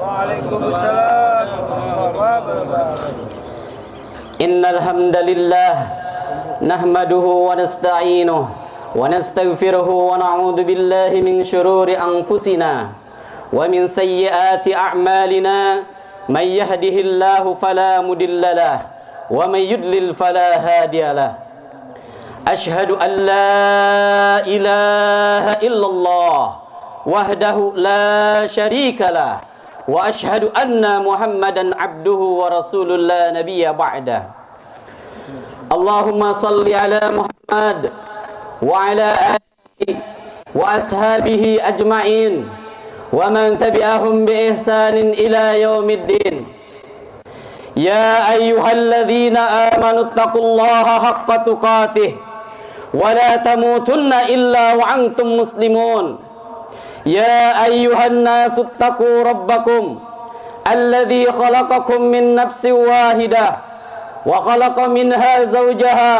Waalaikumsalam warahmatullahi wabarakatuh. Innal hamdalillah nahmaduhu wa nasta'inuhu wa nastaghfiruhu wa na'udzu billahi min shururi anfusina wa min sayyiati a'malina may yahdihillahu fala mudilla lahu wa may yudlil fala hadiya lahu. Ashhadu an la ilaha illallah wahdahu la syarika lah wa ashhadu anna Muhammadan abduhu wa rasulul la nabiyya ba'da. Allahumma salli ala Muhammad wa ala alihi wa ashabihi ajma'in wa man tabi'ahum bi ihsanin ila yaumiddin. Ya ayyuhalladzina amanu taqullaha haqqa tuqatih wa la tamutunna illa wa antum muslimun. Ya ayyuhan nasu attaqu rabbakum alladzi khalaqakum min nafsin wahidah wa khalaqa minha zawjaha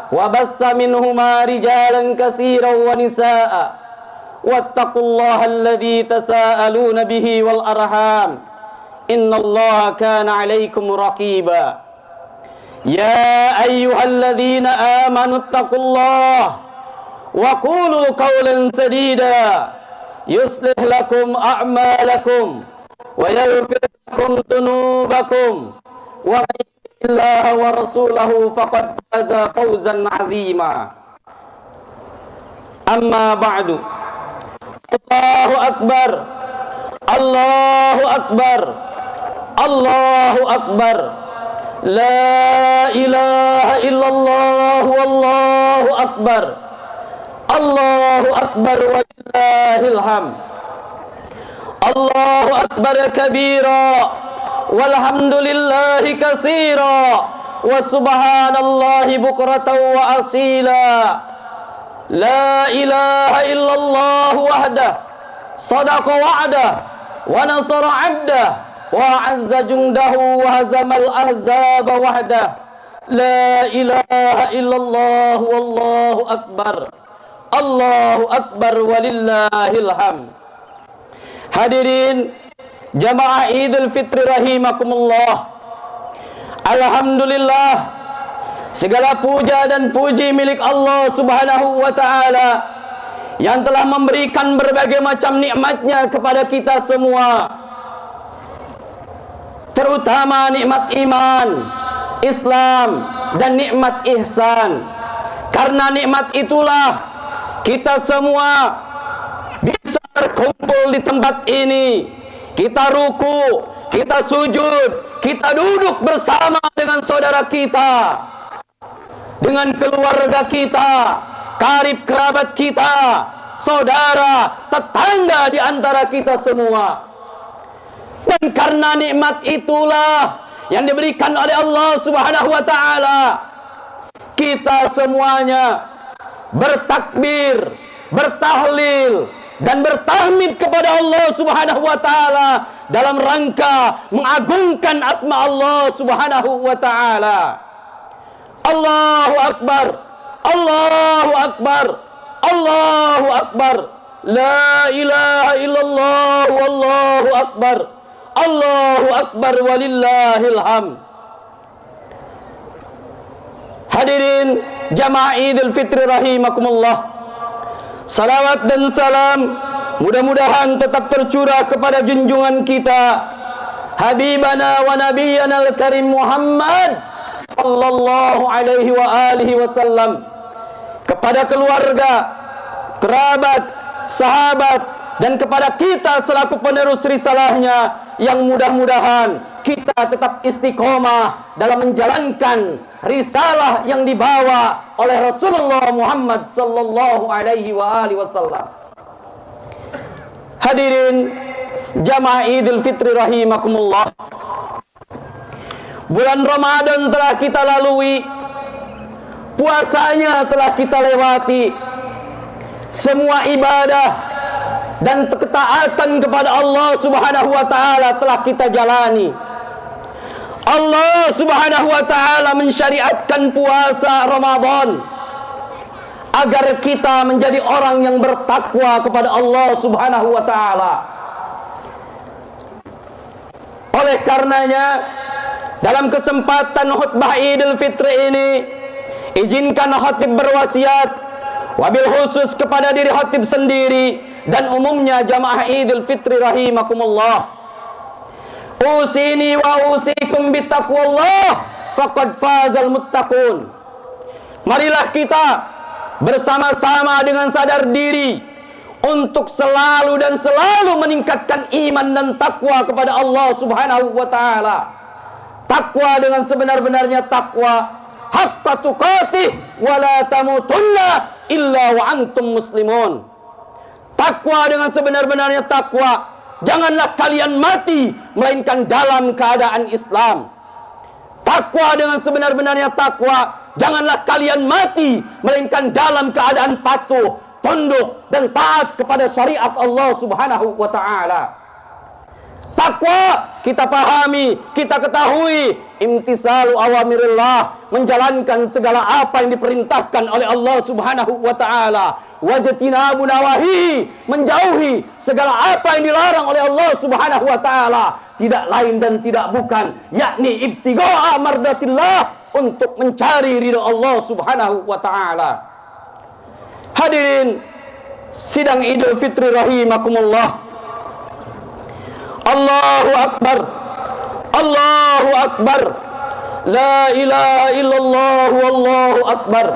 wa batha minhuma rijalan katsiran wa nisaa wattaqullaha alladzi tasaaluna bihi wal arham innallaha kana 'alaikum raqiba. Ya ayyuhalladzina amanu taqullaha wa qulu qawlan sadida yuslih lakum a'malakum wa yaghfir lakum dhunubakum wa may yuti'illaha wa rasulahu faqad faza fawzan 'azima. Amma ba'du. Allahu akbar. Allahu akbar. Allahu akbar. La ilaha illallah wallahu akbar. Allahu akbar walillahil hamd. Allahu akbar kabira walhamdulillahi katsira wa subhanallahi bukratan wa asila. La ilaha illallah wahdah sadaqa wa'dah wa nasara 'abdah wa 'azza jundahu wa hazamal ahzaba wahdah. La ilaha illallah wallahu akbar. Allahu akbar walillahil hamd. Hadirin jamaah Idul Fitri rahimakumullah. Alhamdulillah, segala puja dan puji milik Allah Subhanahu wa taala yang telah memberikan berbagai macam nikmatnya kepada kita semua, terutama nikmat iman, Islam dan nikmat ihsan. Karena nikmat itulah kita semua bisa berkumpul di tempat ini. Kita ruku, kita sujud, kita duduk bersama dengan saudara kita, dengan keluarga kita, karib kerabat kita, saudara, tetangga di antara kita semua. Dan karena nikmat itulah yang diberikan oleh Allah Subhanahu wa taala, kita semuanya bertakbir, bertahlil dan bertahmid kepada Allah Subhanahu wa taala dalam rangka mengagungkan asma Allah Subhanahu wa taala. Allahu akbar. Allahu akbar. Allahu akbar. La ilaha illallah wallahu akbar. Allahu akbar walillahil hamd. Hadirin jamaah Idul Fitri rahimakumullah. Salawat dan salam mudah-mudahan tetap tercurah kepada junjungan kita, Habibana wa Nabiyyana al-Karim Muhammad sallallahu alaihi wa alihi wasallam, kepada keluarga, kerabat, sahabat, dan kepada kita selaku penerus risalahnya, yang mudah-mudahan kita tetap istiqomah dalam menjalankan risalah yang dibawa oleh Rasulullah Muhammad sallallahu alaihi wa alihi wasallam. Hadirin jamaah Idul Fitri rahimakumullah. Bulan Ramadan telah kita lalui, puasanya telah kita lewati, semua ibadah dan ketaatan kepada Allah Subhanahu wa taala telah kita jalani. Allah Subhanahu wa taala mensyariatkan puasa Ramadan agar kita menjadi orang yang bertakwa kepada Allah Subhanahu wa taala. Oleh karenanya, dalam kesempatan khutbah Idul Fitri ini, izinkan khatib berwasiat, wabil khusus kepada diri khatib sendiri dan umumnya jamaah Idul Fitri rahimakumullah. Usini wa usikum bittaqwallah faqad fazal muttaqun. Marilah kita bersama-sama dengan sadar diri untuk selalu dan selalu meningkatkan iman dan takwa kepada Allah Subhanahu wa taala. Takwa dengan sebenar-benarnya takwa, haqqa tuqatih wa la tamutunna illa wa antum muslimun. Takwa dengan sebenar-benarnya takwa, janganlah kalian mati melainkan dalam keadaan Islam. Takwa dengan sebenar-benarnya takwa, janganlah kalian mati melainkan dalam keadaan patuh, tunduk dan taat kepada syariat Allah Subhanahu wa taala. Takwa kita pahami, kita ketahui, imtisalu awamirillah, menjalankan segala apa yang diperintahkan oleh Allah Subhanahu wa taala. Wajtinabu nawahi, menjauhi segala apa yang dilarang oleh Allah Subhanahu wa taala. Tidak lain dan tidak bukan, yakni ibtigha'a mardatillah, untuk mencari ridha Allah Subhanahu wa taala. Hadirin sidang Idul Fitri rahimakumullah. Allahu Akbar, Allahu Akbar, la ilaha illallah wallahu akbar,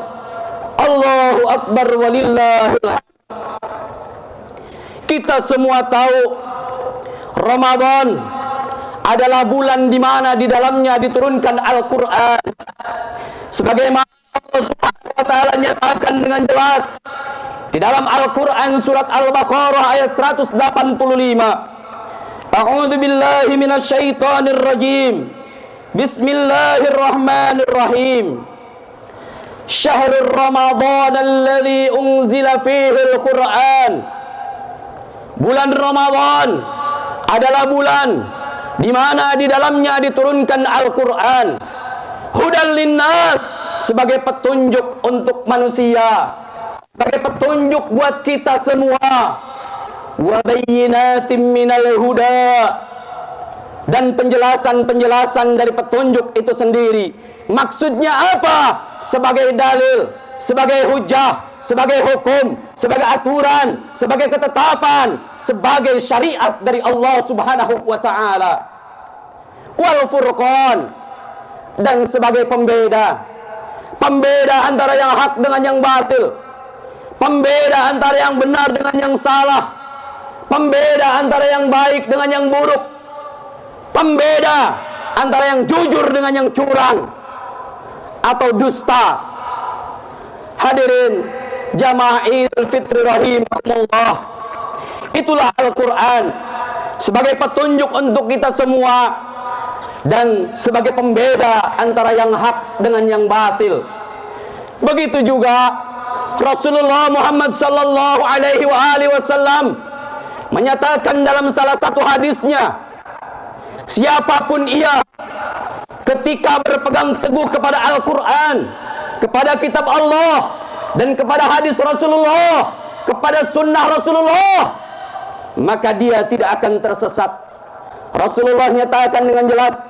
Allahu Akbar walillahil hamd. Kita semua tahu Ramadan adalah bulan di mana di dalamnya diturunkan Al-Qur'an. Sebagaimana Allah Subhanahu wa taala nyatakan dengan jelas di dalam Al-Qur'an surat Al-Baqarah ayat 185. A'udzu billahi minasyaitonir rajim. Bismillahirrahmanirrahim. Syahrul Ramadan alladzi unzila fihi al-Qur'an. Bulan Ramadan adalah bulan di mana di dalamnya diturunkan Al-Qur'an. Hudan linnas, sebagai petunjuk untuk manusia, sebagai petunjuk buat kita semua. Wa bayyinatin minal huda, dan penjelasan-penjelasan dari petunjuk itu sendiri. Maksudnya apa? Sebagai dalil, sebagai hujah, sebagai hukum, sebagai aturan, sebagai ketetapan, sebagai syariat dari Allah Subhanahu wa taala. Wal furqan, dan sebagai pembeda. Pembeda antara yang hak dengan yang batil. Pembeda antara yang benar dengan yang salah. Pembeda antara yang baik dengan yang buruk. Pembeda antara yang jujur dengan yang curang atau dusta. Hadirin jamaah Idul Fitri rahimakumullah, itulah Al-Quran sebagai petunjuk untuk kita semua dan sebagai pembeda antara yang hak dengan yang batil. Begitu juga Rasulullah Muhammad sallallahu alaihi wasallam menyatakan dalam salah satu hadisnya, siapapun ia ketika berpegang teguh kepada Al-Quran, kepada kitab Allah, dan kepada hadis Rasulullah, kepada sunnah Rasulullah, maka dia tidak akan tersesat. Rasulullah nyatakan dengan jelas,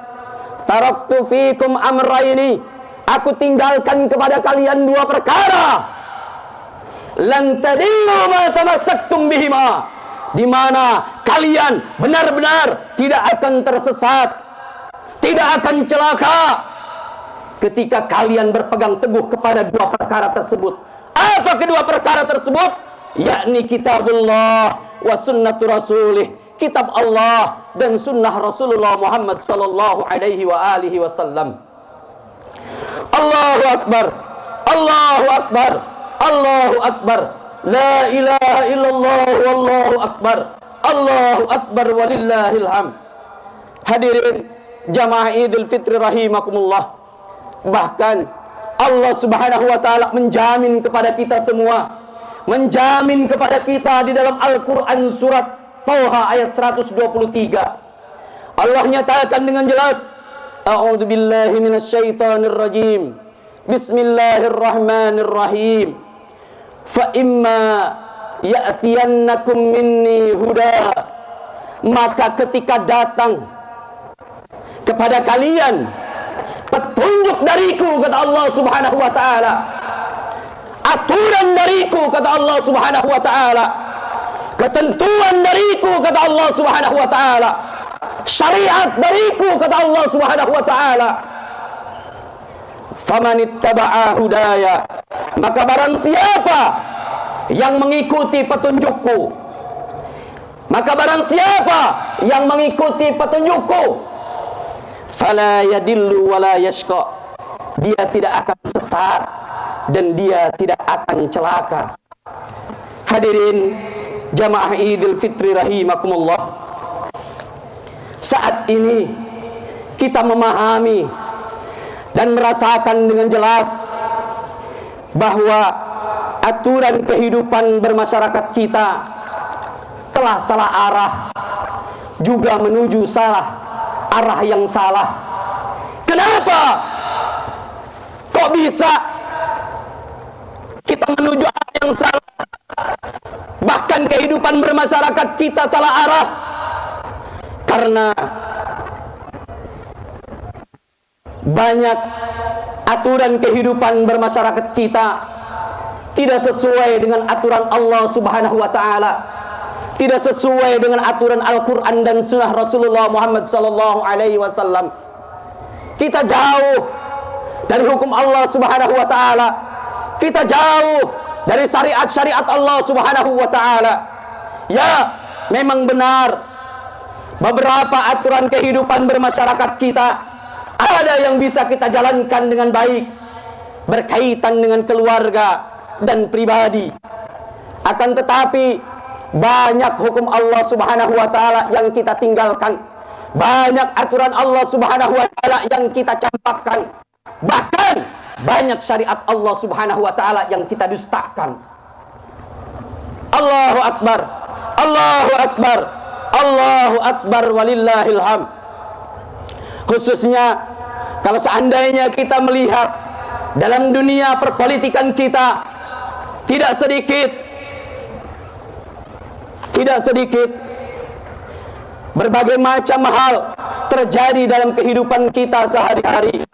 taraktu fikum amrayni, aku tinggalkan kepada kalian dua perkara, lan tadillu ma tamassaktum bihima, di mana kalian benar-benar tidak akan tersesat, tidak akan celaka ketika kalian berpegang teguh kepada dua perkara tersebut. Apa kedua perkara tersebut? Yakni kitabullah wa sunnatu rasulih, kitab Allah dan sunnah Rasulullah Muhammad sallallahu alaihi wa alihi wasallam. Allahu Akbar, Allahu Akbar, Allahu Akbar, la ilaha illallah wallahu akbar, Allahu Akbar walillahil hamd. Hadirin jamaah Idul Fitri rahimakumullah, bahkan Allah Subhanahu wa taala menjamin kepada kita semua, menjamin kepada kita di dalam Al-Qur'an surat Thaha ayat 123. Allah nyatakan dengan jelas, a'udzu billahi minasyaitonir rajim. Bismillahirrahmanirrahim. Fa imma ya'tiyannakum minni huda, maka ketika datang kepada kalian petunjuk dariku, kata Allah Subhanahu wa taala. Aturan dariku, kata Allah Subhanahu wa taala. Ketentuan dariku, kata Allah Subhanahu wa taala. Syariat dariku, kata Allah Subhanahu wa taala. Famanittaba'a hudaya, maka barang siapa yang mengikuti petunjukku, maka barang siapa yang mengikuti petunjukku, fala yadillu wala yashqa, dia tidak akan sesat dan dia tidak akan celaka. Hadirin jamaah Idul Fitri rahimakumullah, saat ini kita memahami dan merasakan dengan jelas bahwa aturan kehidupan bermasyarakat kita telah salah arah, juga menuju arah yang salah. Kenapa kok bisa kita menuju arah yang salah? Bahkan kehidupan bermasyarakat kita salah arah karena banyak aturan kehidupan bermasyarakat kita tidak sesuai dengan aturan Allah Subhanahu wa taala, tidak sesuai dengan aturan Al-Quran dan Sunnah Rasulullah Muhammad sallallahu alaihi wasallam. Kita jauh dari hukum Allah Subhanahu wa taala, kita jauh dari syariat-syariat Allah Subhanahu wa taala. Ya, memang benar beberapa aturan kehidupan bermasyarakat kita ada yang bisa kita jalankan dengan baik, berkaitan dengan keluarga dan pribadi. Akan tetapi banyak hukum Allah Subhanahu wa taala yang kita tinggalkan, banyak aturan Allah Subhanahu wa taala yang kita campakkan, bahkan banyak syariat Allah Subhanahu wa taala yang kita dustakan. Allahu akbar, Allahu akbar, Allahu akbar walillahil hamd. Khususnya kalau seandainya kita melihat dalam dunia perpolitikan kita, tidak sedikit berbagai macam hal terjadi dalam kehidupan kita sehari-hari,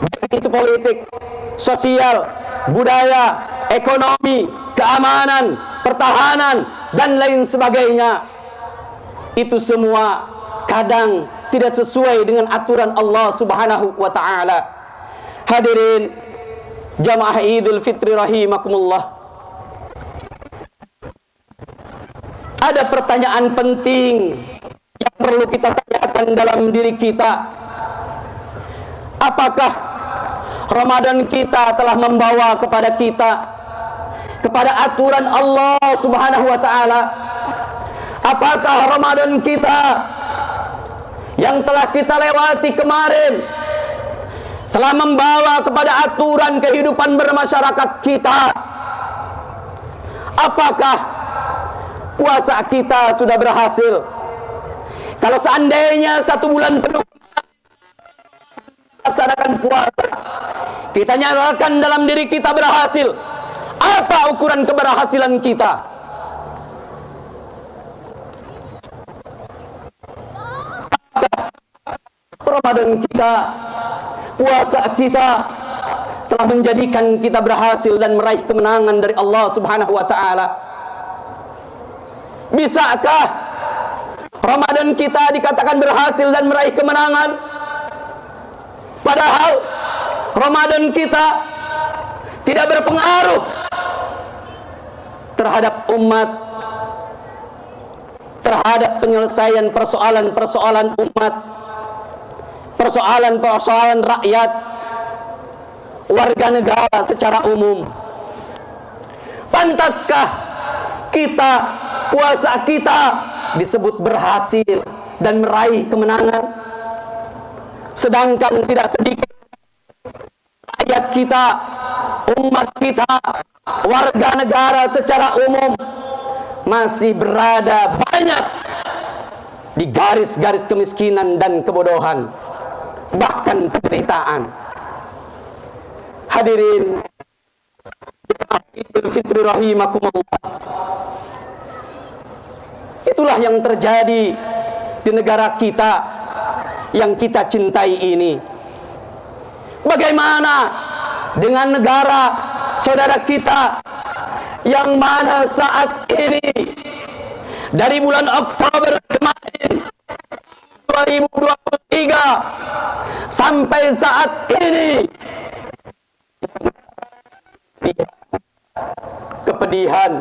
baik itu politik, sosial, budaya, ekonomi, keamanan, pertahanan, dan lain sebagainya. Itu semua kadang tidak sesuai dengan aturan Allah Subhanahu wa taala. Hadirin jamaah Idul Fitri rahimakumullah, ada pertanyaan penting yang perlu kita tanyakan dalam diri kita. Apakah Ramadan kita telah membawa kepada kita kepada aturan Allah Subhanahu wa taala? Apakah Ramadan kita yang telah kita lewati kemarin telah membawa kepada aturan kehidupan bermasyarakat kita? Apakah puasa kita sudah berhasil? Kalau seandainya 1 bulan penuh laksanakan puasa, kita nyatakan dalam diri kita berhasil, apa ukuran keberhasilan kita? Ramadan kita, puasa kita telah menjadikan kita berhasil dan meraih kemenangan dari Allah Subhanahu wa taala. Bisakah Ramadan kita dikatakan berhasil dan meraih kemenangan, padahal Ramadan kita tidak berpengaruh terhadap umat, terhadap penyelesaian persoalan-persoalan umat, persoalan-persoalan rakyat, warga negara secara umum? Pantaskah kita, puasa kita disebut berhasil dan meraih kemenangan, sedangkan tidak sedikit rakyat kita, umat kita, warga negara secara umum masih berada banyak di garis-garis kemiskinan dan kebodohan, bahkan penderitaan. Hadirin Idul Fitri rahimakumullah, itulah yang terjadi di negara kita. yang kita cintai ini? Bagaimana dengan negara saudara kita yang mana saat ini dari bulan Oktober kemarin 2023 sampai saat ini kepedihan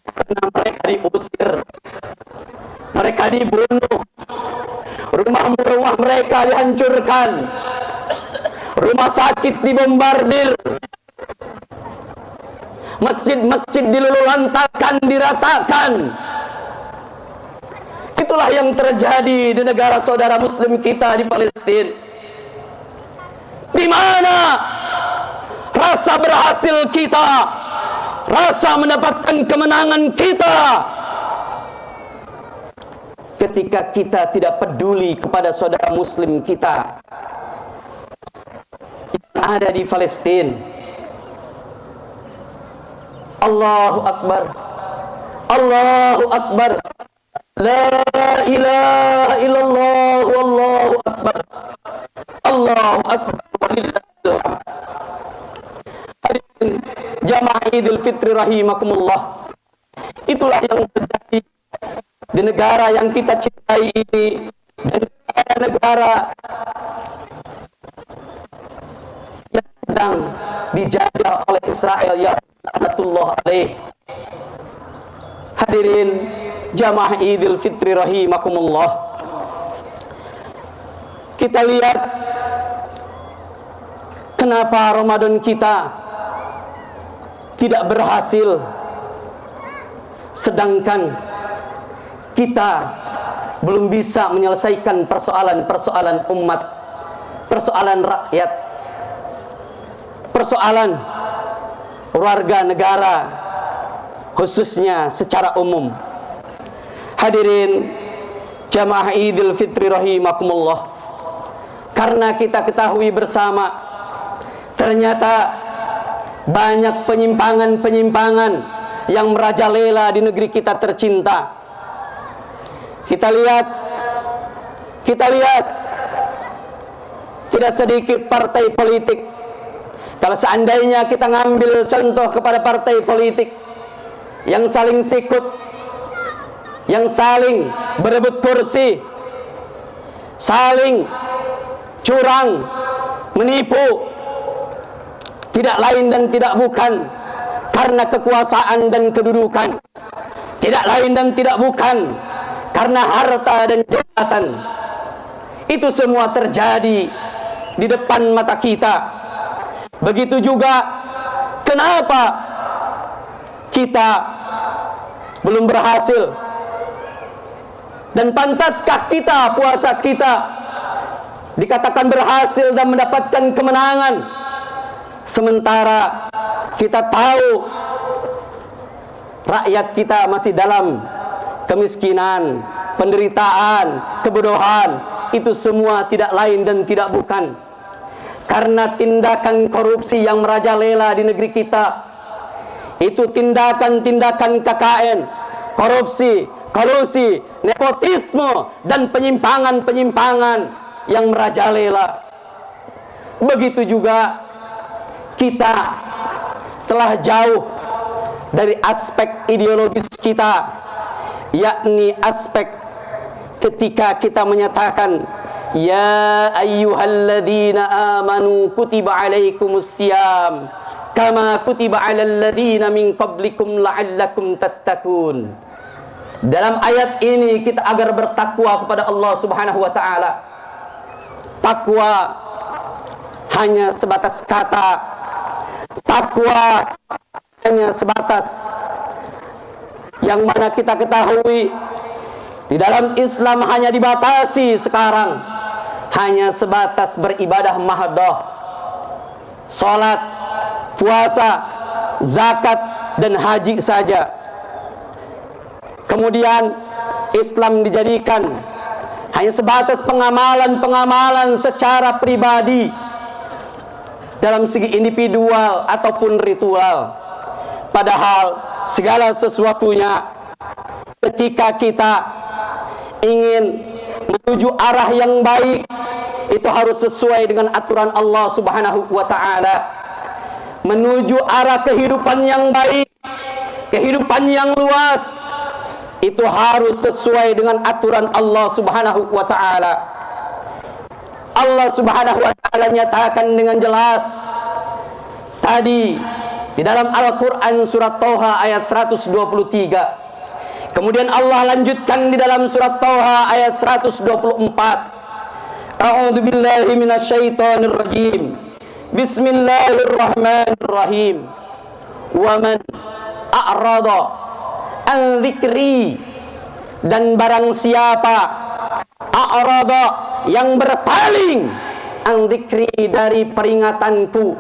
karena mereka diusir, mereka dibunuh, rumah-rumah mereka dihancurkan, rumah sakit dibombardir, masjid-masjid dilululantakkan, diratakan. Itulah yang terjadi di negara saudara muslim kita di Palestina. Di mana rasa berhasil kita, rasa mendapatkan kemenangan kita, ketika kita tidak peduli kepada saudara muslim kita yang ada di Palestina. Allahu Akbar, Allahu Akbar, la ilaha illallah, wallahu akbar, Allahu Akbar, walillahil hamd. Hadirin jamaah Idul Fitri rahimakumullah, itulah yang terjadi di negara yang kita cintai ini, dan negara yang sedang dijajah oleh Israel ya laknatullah alaih. Hadirin jamaah Idul Fitri rahimakumullah, kita lihat kenapa Ramadan kita tidak berhasil, sedangkan kita belum bisa menyelesaikan persoalan-persoalan umat, persoalan rakyat, persoalan warga negara, khususnya secara umum. Hadirin jamaah Idul Fitri rahimakumullah, karena kita ketahui bersama ternyata banyak penyimpangan-penyimpangan yang merajalela di negeri kita tercinta. Kita lihat tidak sedikit partai politik. Kalau seandainya kita ngambil contoh kepada partai politik yang saling sikut, yang saling berebut kursi, saling curang, menipu, tidak lain dan tidak bukan karena kekuasaan dan kedudukan, tidak lain dan tidak bukan karena harta dan jabatan. Itu semua terjadi di depan mata kita. Begitu juga kenapa kita belum berhasil, dan pantaskah kita, puasa kita dikatakan berhasil dan mendapatkan kemenangan, sementara kita tahu rakyat kita masih dalam kemiskinan, penderitaan, kebodohan. Itu semua tidak lain dan tidak bukan karena tindakan korupsi yang merajalela di negeri kita. Itu tindakan-tindakan KKN, korupsi, kolusi, nepotisme, dan penyimpangan-penyimpangan yang merajalela. Begitu juga kita telah jauh dari aspek ideologis kita, yakni aspek ketika kita menyatakan ya ayyuhalladzina amanu kutiba alaikumusiyam kama kutiba alal ladzina min qablikum la'allakum tattaqun. Dalam ayat ini kita agar bertakwa kepada Allah Subhanahu wa taala. Takwa hanya sebatas kata, takwa hanya sebatas yang mana kita ketahui di dalam Islam hanya dibatasi sekarang hanya sebatas beribadah mahdoh, salat, puasa, zakat, dan haji saja. Kemudian Islam dijadikan hanya sebatas pengamalan-pengamalan secara pribadi dalam segi individual ataupun ritual. Padahal segala sesuatunya ketika kita ingin menuju arah yang baik, itu harus sesuai dengan aturan Allah Subhanahu wa ta'ala. Menuju arah kehidupan yang baik, kehidupan yang luas, itu harus sesuai dengan aturan Allah Subhanahu wa ta'ala. Allah Subhanahu wa ta'ala nyatakan dengan jelas tadi di dalam Al-Quran surat Toha ayat 123. Kemudian Allah lanjutkan di dalam surat Toha ayat 124. A'udzu billahi minasyaitonir rajim. Bismillahirrahmanirrahim. Wa man a'rada an dzikri, dan barang siapa a'rada, yang berpaling, an dzikri, dari peringatanku,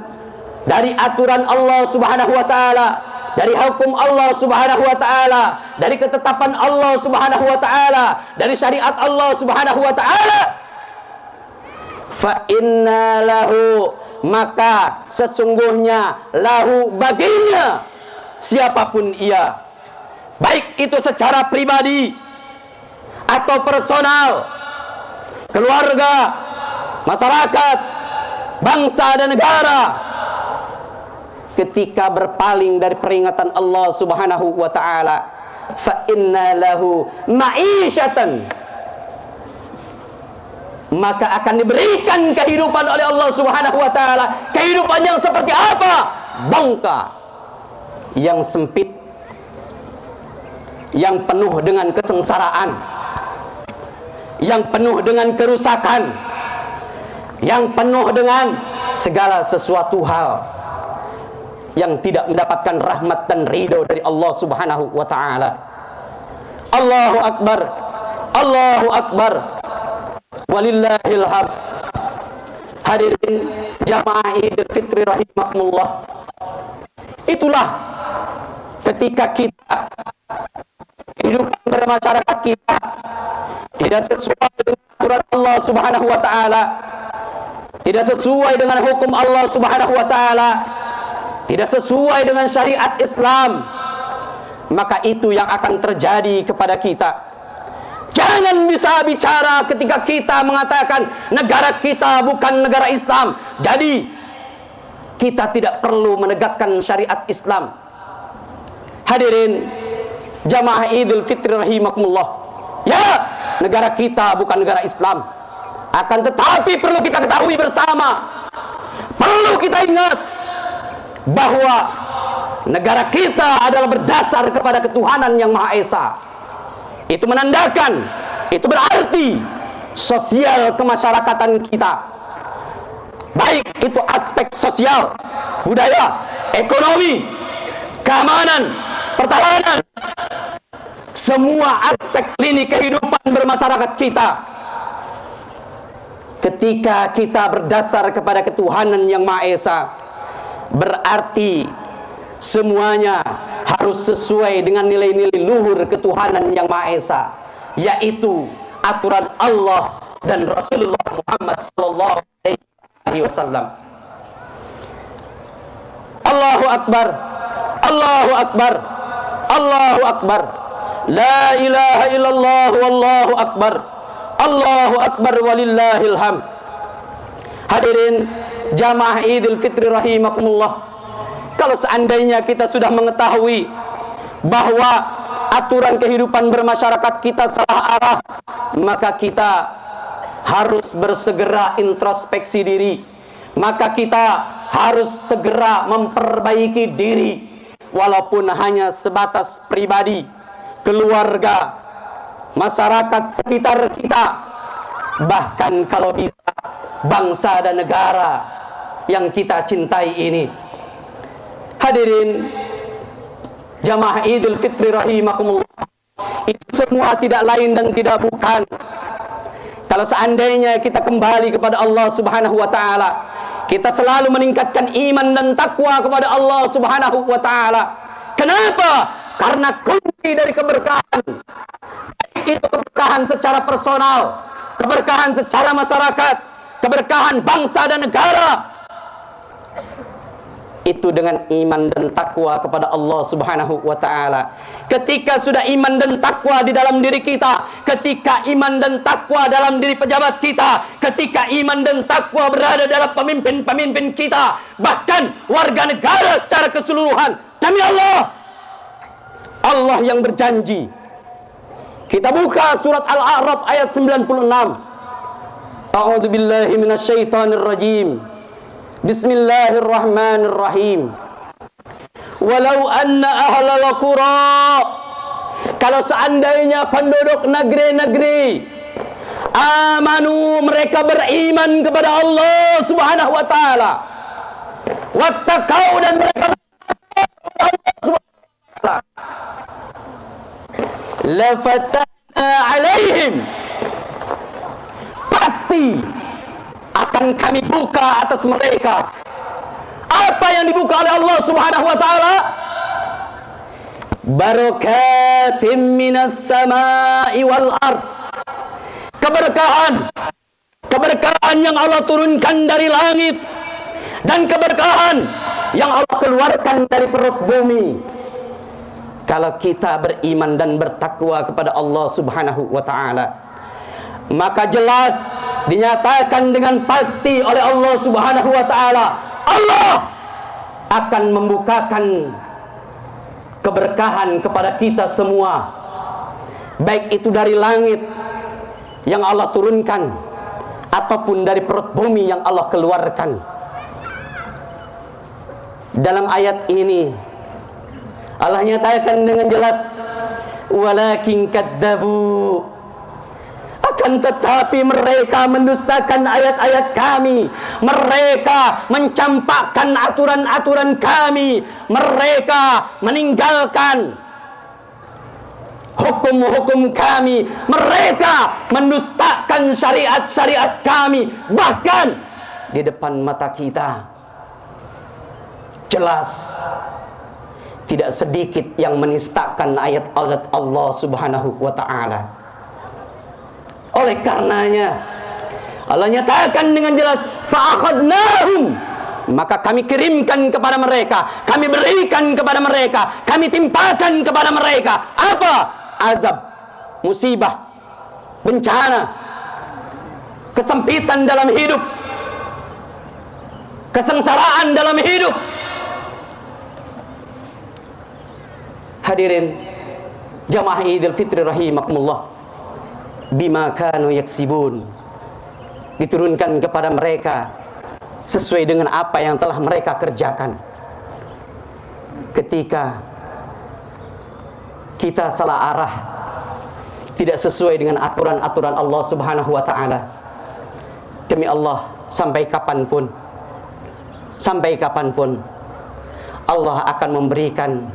dari aturan Allah Subhanahu wa ta'ala, dari hukum Allah Subhanahu wa ta'ala, dari ketetapan Allah Subhanahu wa ta'ala, dari syariat Allah Subhanahu wa ta'ala, fa inna lahu, maka sesungguhnya lahu, baginya, siapapun ia, baik itu secara pribadi atau personal, keluarga, masyarakat, bangsa dan negara, ketika berpaling dari peringatan Allah Subhanahu wa ta'ala, fa inna lahu ma'isyatan, maka akan diberikan kehidupan oleh Allah Subhanahu wa ta'ala. Kehidupan yang seperti apa? Bangka, yang sempit, yang penuh dengan kesengsaraan, yang penuh dengan kerusakan, yang penuh dengan segala sesuatu hal yang tidak mendapatkan rahmat dan ridho dari Allah Subhanahu wa ta'ala. Allahu Akbar, Allahu Akbar, walillahil hamd. Hadirin jamaah Idul Fitri rahimakumullah, itulah ketika kita kehidupan bermasyarakat kita tidak sesuai dengan aturan Allah Subhanahu wa ta'ala, tidak sesuai dengan hukum Allah Subhanahu wa ta'ala, tidak sesuai dengan syariat Islam, maka itu yang akan terjadi kepada kita. Jangan bisa bicara ketika kita mengatakan negara kita bukan negara Islam, jadi kita tidak perlu menegakkan syariat Islam. Hadirin jamaah Idul Fitri rahimakumullah, ya, negara kita bukan negara Islam, akan tetapi perlu kita ketahui bersama, perlu kita ingat bahwa negara kita adalah berdasar kepada ketuhanan yang Maha Esa. Itu menandakan, itu berarti sosial kemasyarakatan kita, baik itu aspek sosial, budaya, ekonomi, keamanan, pertahanan, semua aspek lini kehidupan bermasyarakat kita, ketika kita berdasar kepada ketuhanan yang Maha Esa, berarti semuanya harus sesuai dengan nilai-nilai luhur ketuhanan yang Maha Esa, yaitu aturan Allah dan Rasulullah Muhammad sallallahu alaihi wasallam. Allahu Akbar, Allahu Akbar, Allahu Akbar, la ilaha illallah, wallahu akbar, Allahu Akbar, walillahil hamd. Hadirin jamaah Idul Fitri rahimakumullah, kalau seandainya kita sudah mengetahui bahwa aturan kehidupan bermasyarakat kita salah arah, maka kita harus bersegera introspeksi diri, maka kita harus segera memperbaiki diri, walaupun hanya sebatas pribadi, keluarga, masyarakat sekitar kita, bahkan kalau bisa bangsa dan negara yang kita cintai ini. Hadirin jamaah Idul Fitri rahimakumullah, itu semua tidak lain dan tidak bukan, kalau seandainya kita kembali kepada Allah Subhanahu wa ta'ala, kita selalu meningkatkan iman dan takwa kepada Allah Subhanahu wa ta'ala. Kenapa? Karena kunci dari keberkahan, itu keberkahan secara personal, keberkahan secara masyarakat, keberkahan bangsa dan negara, itu dengan iman dan takwa kepada Allah Subhanahu wa taala. Ketika sudah iman dan takwa di dalam diri kita, ketika iman dan takwa dalam diri pejabat kita, ketika iman dan takwa berada dalam pemimpin-pemimpin kita, bahkan warga negara secara keseluruhan, demi Allah, Allah yang berjanji. Kita buka surat Al-A'raf ayat 96. A'udzu billahi minasyaitonir rajim. Bismillahirrahmanirrahim. Walau anna ahlal qura, kalau seandainya penduduk negeri-negeri amanu, mereka beriman kepada Allah Subhanahu wa taala, wattaqau, dan mereka Allah Subhanahu wa taala, lafatana alaihim, pasti akan kami buka atas mereka. Apa yang dibuka oleh Allah Subhanahu wa taala? Barakatim minas samai wal ard. Keberkahan, keberkahan yang Allah turunkan dari langit, dan keberkahan yang Allah keluarkan dari perut bumi. Kalau kita beriman dan bertakwa kepada Allah Subhanahu wa taala, maka jelas dinyatakan dengan pasti oleh Allah Subhanahu wa taala, Allah akan membukakan keberkahan kepada kita semua, baik itu dari langit yang Allah turunkan ataupun dari perut bumi yang Allah keluarkan. Dalam ayat ini Allah nyatakan dengan jelas, walakin kadzabu, akan tetapi mereka mendustakan ayat-ayat kami, mereka mencampakkan aturan-aturan kami, mereka meninggalkan hukum-hukum kami, mereka mendustakan syariat-syariat kami. Bahkan di depan mata kita jelas tidak sedikit yang menistakan ayat-ayat Allah Subhanahu wa taala. Oleh karenanya Allah nyatakan dengan jelas, fa'akhadnahum, maka kami kirimkan kepada mereka, kami berikan kepada mereka, kami timpakan kepada mereka apa? Azab, musibah, bencana, kesempitan dalam hidup, kesengsaraan dalam hidup. Hadirin jamaah Idul Fitri rahimakumullah, bima kanu yaksibun, diturunkan kepada mereka sesuai dengan apa yang telah mereka kerjakan. Ketika kita salah arah, tidak sesuai dengan aturan-aturan Allah Subhanahu wa taala, demi Allah, sampai kapanpun Allah akan memberikan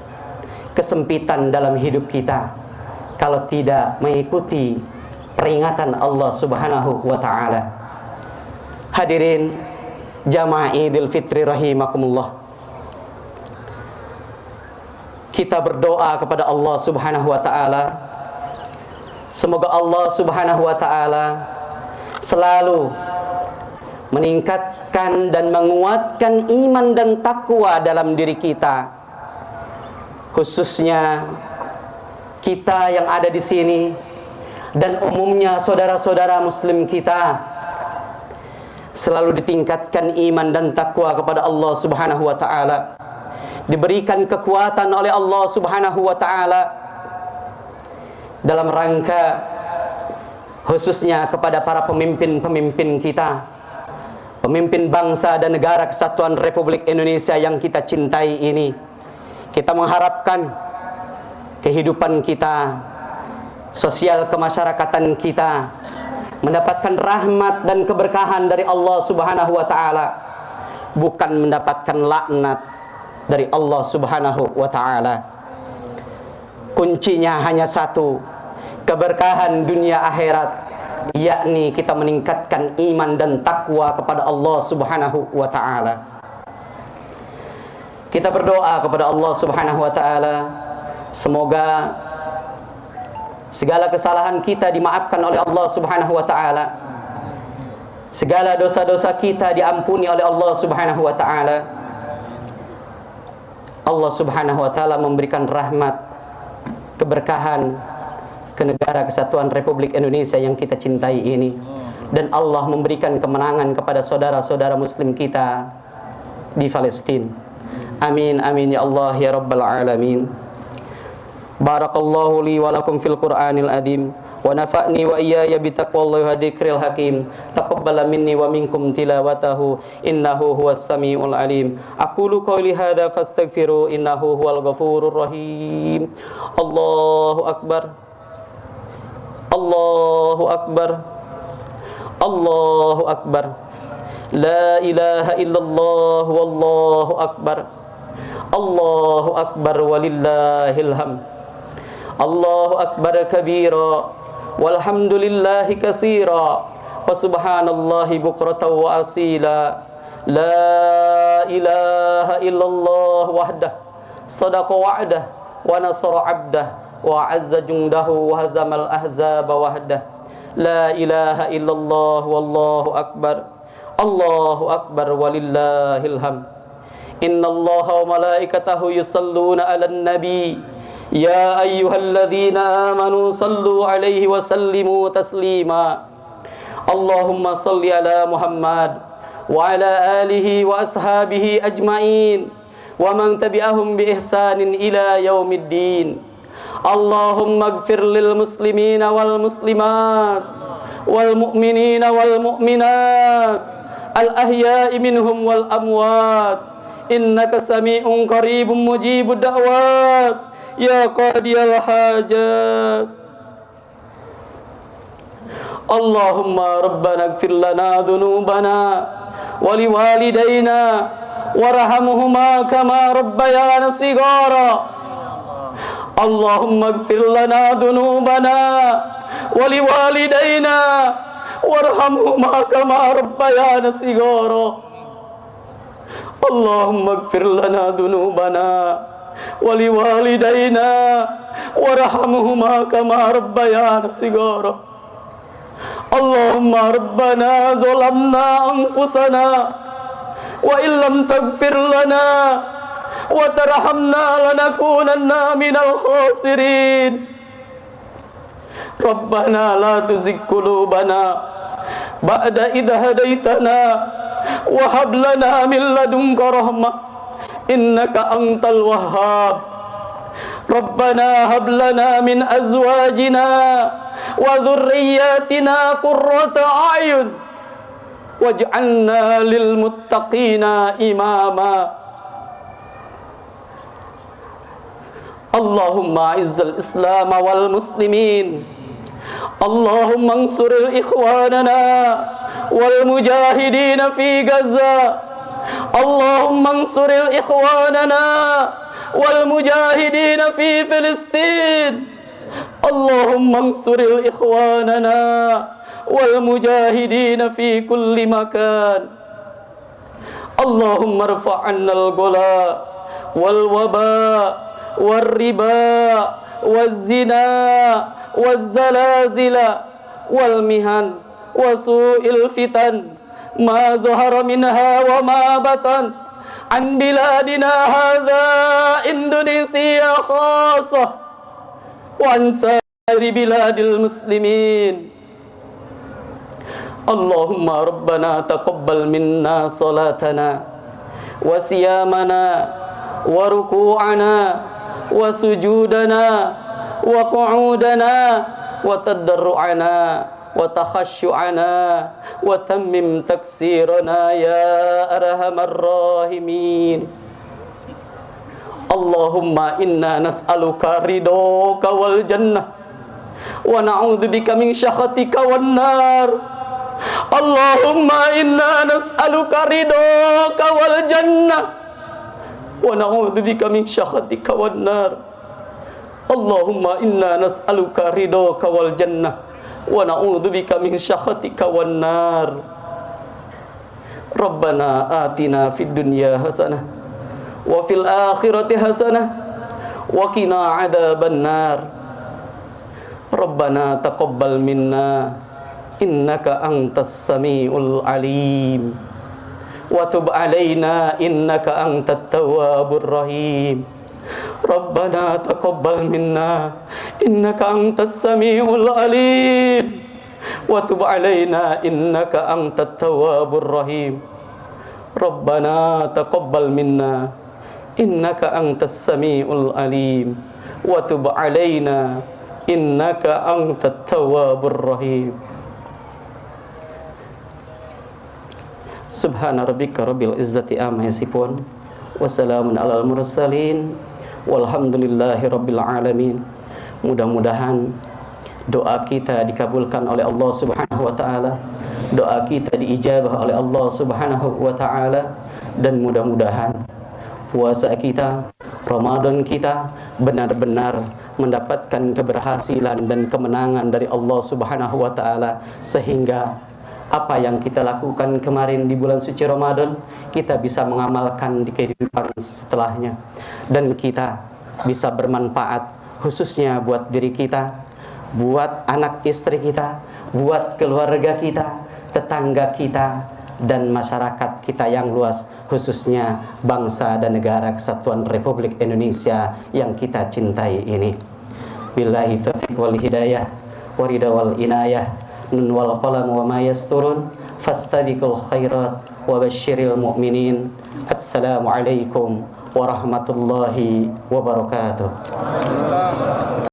kesempitan dalam hidup kita kalau tidak mengikuti peringatan Allah Subhanahu wa taala. Hadirin jamaah Idul Fitri rahimakumullah, kita berdoa kepada Allah Subhanahu wa taala, semoga Allah Subhanahu wa taala selalu meningkatkan dan menguatkan iman dan takwa dalam diri kita, khususnya kita yang ada di sini dan umumnya saudara-saudara muslim kita, selalu ditingkatkan iman dan takwa kepada Allah Subhanahu wa taala, diberikan kekuatan oleh Allah Subhanahu wa taala dalam rangka khususnya kepada para pemimpin-pemimpin kita, pemimpin bangsa dan negara kesatuan Republik Indonesia yang kita cintai ini. Kita mengharapkan kehidupan kita, sosial kemasyarakatan kita mendapatkan rahmat dan keberkahan dari Allah Subhanahu wa taala, bukan mendapatkan laknat dari Allah Subhanahu wa taala. Kuncinya hanya satu, keberkahan dunia akhirat, yakni kita meningkatkan iman dan takwa kepada Allah Subhanahu wa taala. Kita berdoa kepada Allah Subhanahu wa taala, semoga segala kesalahan kita dimaafkan oleh Allah Subhanahu wa taala, segala dosa-dosa kita diampuni oleh Allah Subhanahu wa taala, Allah Subhanahu wa taala memberikan rahmat, keberkahan ke negara kesatuan Republik Indonesia yang kita cintai ini, dan Allah memberikan kemenangan kepada saudara-saudara muslim kita di Palestina. Amin amin ya Allah ya rabbal alamin. Barakallahu li wa lakum fil Qur'anil azim wa nafa'ni wa iyaya bi taqwallahi wa dzikril hakim. Taqabbal minni wa minkum tilawatahu innahu huwas samiul alim. Aqulu qouli hadza fastaghfiru innahu huwal ghafurur rahim. Allahu akbar. Allahu akbar. Allahu akbar. La ilaha illallah wallahu akbar. Allahu akbar walillahil hamd. Allahu akbar kabira walhamdulillahi katsira wa subhanallahi bukratan wa asila. La ilaha illallah wahdah sadaqa wa'dah wa nasara 'abdah wa 'azza jundahu wa hazamal ahzaba wahdah. La ilaha illallah wallahu akbar. Allahu akbar walillahil hamd. Innallaha wa malaikatahu yusalluna 'alan nabi. Ya ayyuhalladzina amanu sallu 'alaihi wa sallimu taslima. Allahumma salli ala Muhammad wa ala alihi wa ashabihi ajma'in wa man tabi'ahum bi ihsanin ila yaumiddin. Allahumma ighfir lil muslimina wal muslimat wal mu'minina wal mu'minat al ahya'i minhum wal amwat innaka sami'un qaribun mujibud da'wat ya qadiyal hajat. Allahumma rabbana ighfir lana dhunubana wa liwalidayna warhamhuma kama rabbayana shighara. Allahumma ighfir lana dhunubana wa liwalidayna warhamhuma kama rabbayana shighara. Allahumma ighfir lana dhunubana wa liwalidayna warhamhuma kama rabbayana shighara. Allahumma rabbana zalamna anfusana wa illam taghfir lana wa tarhamna lanakunanna minal khasirin. Rabbana la tuzigh qulubana ba'da idh hadaitana wa hab lana min ladunka rahmah innaka antal wahhab. Rabbana hab lana min azwajina wa dhurriyyatina qurrata a'yun waj'alna lil muttaqina imama. Allahumma izzal islam wal muslimin. Allahumma ansuril ikhwanana wal mujahidina fi Gaza. Allahumma ansuril ikhwanana wal mujahidina fi Filistin. Allahumma ansuril ikhwanana wal mujahidina fi kulli makan. Allahumma irfa'anna al-ghala wal waba wal riba wal zina wal zalazila wal mihan wa su'il fitan ma zahara minha wa ma batan an biladina hadha Indonesia khasah wa an sa'iri biladil muslimin. Allahumma rabbana taqabbal minna salatana wa siyamana wa ruku'ana wa sujudana wa qu'udana wa tadarru'ana wa takhashu'ana wa tammim taksirana ya arhamar rahimin. Allahumma inna nas'aluka ridhoka wal jannah wa na'udzubika min syakhatika wan nar. Allahumma inna nas'aluka ridhoka wal jannah wa na'udzubika min syakhatika wan nar. Allahumma inna nas'aluka ridhoka wal jannah wa na'udzubika min syakhatika wan nar. Rabbana atina fid dunya hasanah wa fil akhirati hasanah wa qina adzaban nar. Rabbana taqabbal minna innaka antas samiul alim wa tub 'alaina innaka antat tawwabur rahim. Rabbana taqabbal minna innaka antas samiul alim wa tub 'alaina innaka antat tawwabur rahim. Rabbana taqabbal minna innaka antas samiul alim wa tub 'alaina innaka antat tawwabur rahim. Subhana rabbika rabbil izzati amma yasifun wa salamun alal mursalin walhamdulillahi rabbil alamin. Mudah-mudahan doa kita dikabulkan oleh Allah Subhanahu wa taala, doa kita diijabah oleh Allah Subhanahu wa taala, dan mudah-mudahan puasa kita, Ramadan kita benar-benar mendapatkan keberhasilan dan kemenangan dari Allah Subhanahu wa taala, sehingga apa yang kita lakukan kemarin di bulan suci Ramadan kita bisa mengamalkan di kehidupan setelahnya, dan kita bisa bermanfaat khususnya buat diri kita, buat anak istri kita, buat keluarga kita, tetangga kita, dan masyarakat kita yang luas, khususnya bangsa dan negara kesatuan Republik Indonesia yang kita cintai ini. Billahi taufiq wal hidayah wa ridha wal inayah, nun wal qalam wa ma yasturun, fastabiqul khairat wa basyiril mu'minin. Assalamualaikum warahmatullahi wabarakatuh.